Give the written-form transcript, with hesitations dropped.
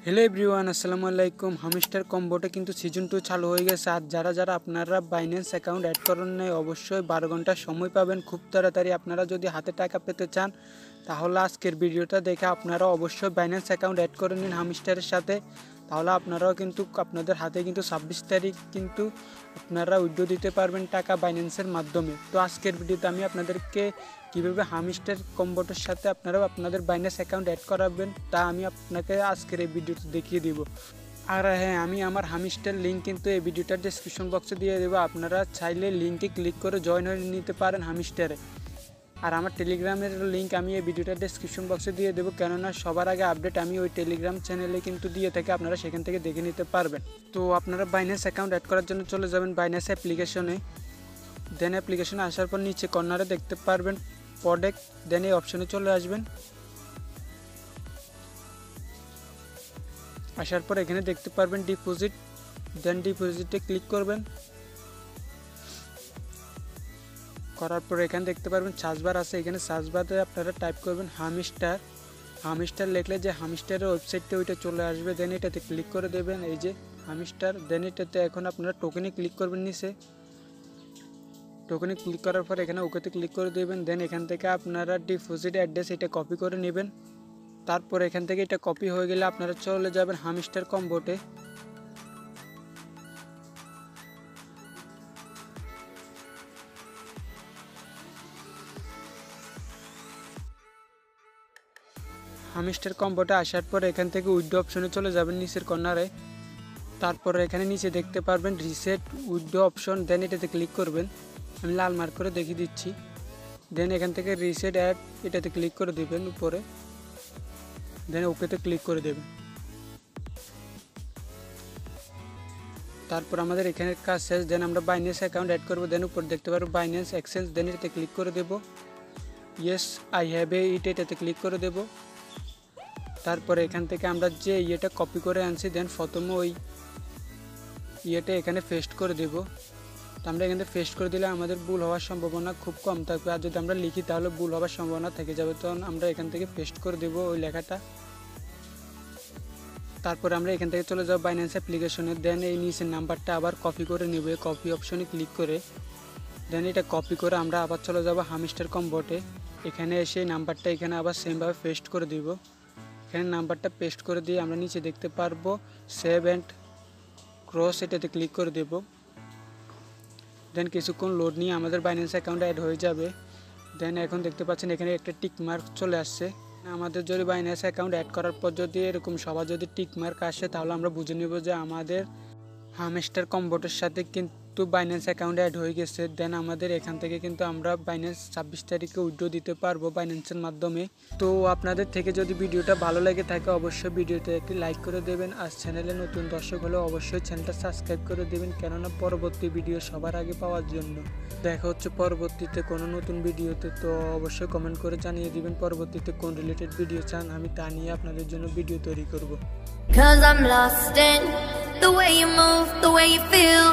Hello everyone, আসসালামু আলাইকুম। Hamster কম্বোটা কিন্তু সিজন 2 চালু হয়ে গেছে। আর যারা আপনারা বাইন্যান্স অ্যাকাউন্ট অ্যাড করেন নাই, অবশ্যই 12 ঘন্টা সময় পাবেন খুব তাড়াতাড়ি। আপনারা যদি হাতে টাকা পেতে চান তাহলে আজকের ভিডিওটা দেখে আপনারা অবশ্যই বাইন্যান্স অ্যাকাউন্ট অ্যাড করে নিন হামস্টারের সাথে। তাহলে আপনারাও কিন্তু আপনাদের হাতে কিন্তু 26 তারিখ কিন্তু আপনারা উইথড্র দিতে পারবেন টাকা বাইন্যান্সের মাধ্যমে। তো আজকের ভিডিওতে আমি আপনাদেরকে কীভাবে হামস্টার কম্বোটার সাথে আপনারা আপনাদের বাইন্যান্স অ্যাকাউন্ট অ্যাড করাবেন তা আমি আপনাকে আজকের এই ভিডিওতে দেখিয়ে দিব। আর হ্যাঁ, আমি আমার হামস্টার লিঙ্ক কিন্তু এই ভিডিওটার ডেসক্রিপশন বক্সে দিয়ে দেবো। আপনারা চাইলে লিঙ্কে ক্লিক করে জয়েন হয়ে নিতে পারেন হামস্টারে। আর আমার টেলিগ্রামের লিঙ্ক আমি এই ভিডিওটার ডেসক্রিপশন বক্সে দিয়ে দেবো, কেননা সবার আগে আপডেট আমি ওই টেলিগ্রাম চ্যানেলে কিন্তু দিয়ে থাকি, আপনারা সেখান থেকে দেখে নিতে পারবেন। তো আপনারা বাইন্যান্স অ্যাকাউন্ট অ্যাড করার জন্য চলে যাবেন বাইন্যান্স অ্যাপ্লিকেশনে। দেন অ্যাপ্লিকেশনে আসার পর নিচে কর্নারে দেখতে পারবেন প্রোডাক্ট, দেন এই অপশনে চলে আসবেন। আসার পর এখানে দেখতে পারবেন ডিপোজিট, দেন ডিপোজিটে ক্লিক করবেন। করার পর এখানে দেখতে পারবেন সার্চ বার আছে, এখানে সার্চ বারে আপনারা টাইপ করবেন হামস্টার লিখলে যে হামস্টারের ওয়েবসাইটটা ওইটা চলে আসবে। দেন এটাতে ক্লিক করে দেবেন, এই যে হামস্টার। দেন এটাতে এখন আপনারা টোকেনে ক্লিক করবেন, নিচে টোকেনে ক্লিক করার পর এখানে ওকেতে ক্লিক করে দেবেন। দেন এখান থেকে আপনারা ডিপোজিট অ্যাড্রেস এটা কপি করে নেবেন। তারপর এখান থেকে এটা কপি হয়ে গেলে আপনারা চলে যাবেন হামস্টার কম্বোটে। হামস্টার কম্বোটা আসার পর এখান থেকে উইথড্র অপশনে চলে যাবেন নিচের কর্নারে। তারপর এখানে নিচে দেখতে পারবেন রিসেট উইথড্র অপশন, দেন এটাতে ক্লিক করবেন। আমি লাল মার্ক করে দেখিয়ে দিচ্ছি। দেন এখান থেকে রিসেট অ্যাড এটাতে ক্লিক করে দেবেন উপরে, দেন ওকেতে ক্লিক করে দেবেন। তারপর আমাদের এখানে কাজ শেষ। দেন আমরা বাইন্যান্স অ্যাকাউন্ট অ্যাড করবো। দেন উপর দেখতে পারবো বাইন্যান্স এক্সচেঞ্জ, দেন এটাতে ক্লিক করে দেবো। ইয়েস আই হ্যাভ এটাতে ক্লিক করে দেবো। তারপরে এখান থেকে আমরা যে ইয়েটা কপি করে আনছি, দেন প্রথমে ওই ইয়েটা এখানে পেস্ট করে দেব। তো আমরা এখানে পেস্ট করে দিলে আমাদের ভুল হওয়ার সম্ভাবনা খুব কম থাকবে, আর যদি আমরা লিখি তাহলে ভুল হওয়ার সম্ভাবনা থেকে যাবে। তখন আমরা এখান থেকে পেস্ট করে দেব ওই লেখাটা। তারপরে আমরা এখান থেকে চলে যাব বাইন্যান্স অ্যাপ্লিকেশনে। দেন এই নিচের নাম্বারটা আবার কপি করে নেব, কপি অপশনে ক্লিক করে। দেন এটা কপি করে আমরা আবার চলে যাব হামস্টার কম্বোটে। এখানে এসে নাম্বারটা এখানে আবার সেমভাবে পেস্ট করে দিব। এখানে নাম্বারটা পেস্ট করে দিয়ে আমরা নিচে দেখতে পারবো সেভ অ্যান্ড ক্রস, এটাতে ক্লিক করে দেব। দেন কিছুক্ষণ লোড নিয়ে আমাদের বাইন্যান্স অ্যাকাউন্ট অ্যাড হয়ে যাবে। দেন এখন দেখতে পাচ্ছেন এখানে একটা টিক মার্ক চলে আসছে। আমাদের যদি বাইন্যান্স অ্যাকাউন্ট অ্যাড করার পর যদি এরকম সবার যদি টিক মার্ক আসে তাহলে আমরা বুঝে নেব যে আমাদের হামস্টার কম্বোটের সাথে কিন্তু বাইন্যান্স অ্যাকাউন্ট অ্যাড হয়ে গেছে। দেন আমাদের এখান থেকে কিন্তু আমরা বাইন্যান্স 26 তারিখে উইথড্র দিতে পারবো বাইন্যান্সের মাধ্যমে। তো আপনাদের থেকে যদি ভিডিওটা ভালো লেগে থাকে অবশ্যই ভিডিওতে একটি লাইক করে দেবেন। আর চ্যানেলে নতুন দর্শক হলে অবশ্যই চ্যানেলটা সাবস্ক্রাইব করে দেবেন, কেননা পরবর্তী ভিডিও সবার আগে পাওয়ার জন্য। দেখা হচ্ছে পরবর্তীতে কোনো নতুন ভিডিওতে। তো অবশ্যই কমেন্ট করে জানিয়ে দিবেন পরবর্তীতে কোন রিলেটেড ভিডিও চান, আমি তা নিয়ে আপনাদের জন্য ভিডিও তৈরি করব। 'Cause I'm lost in the way you move, the way you feel.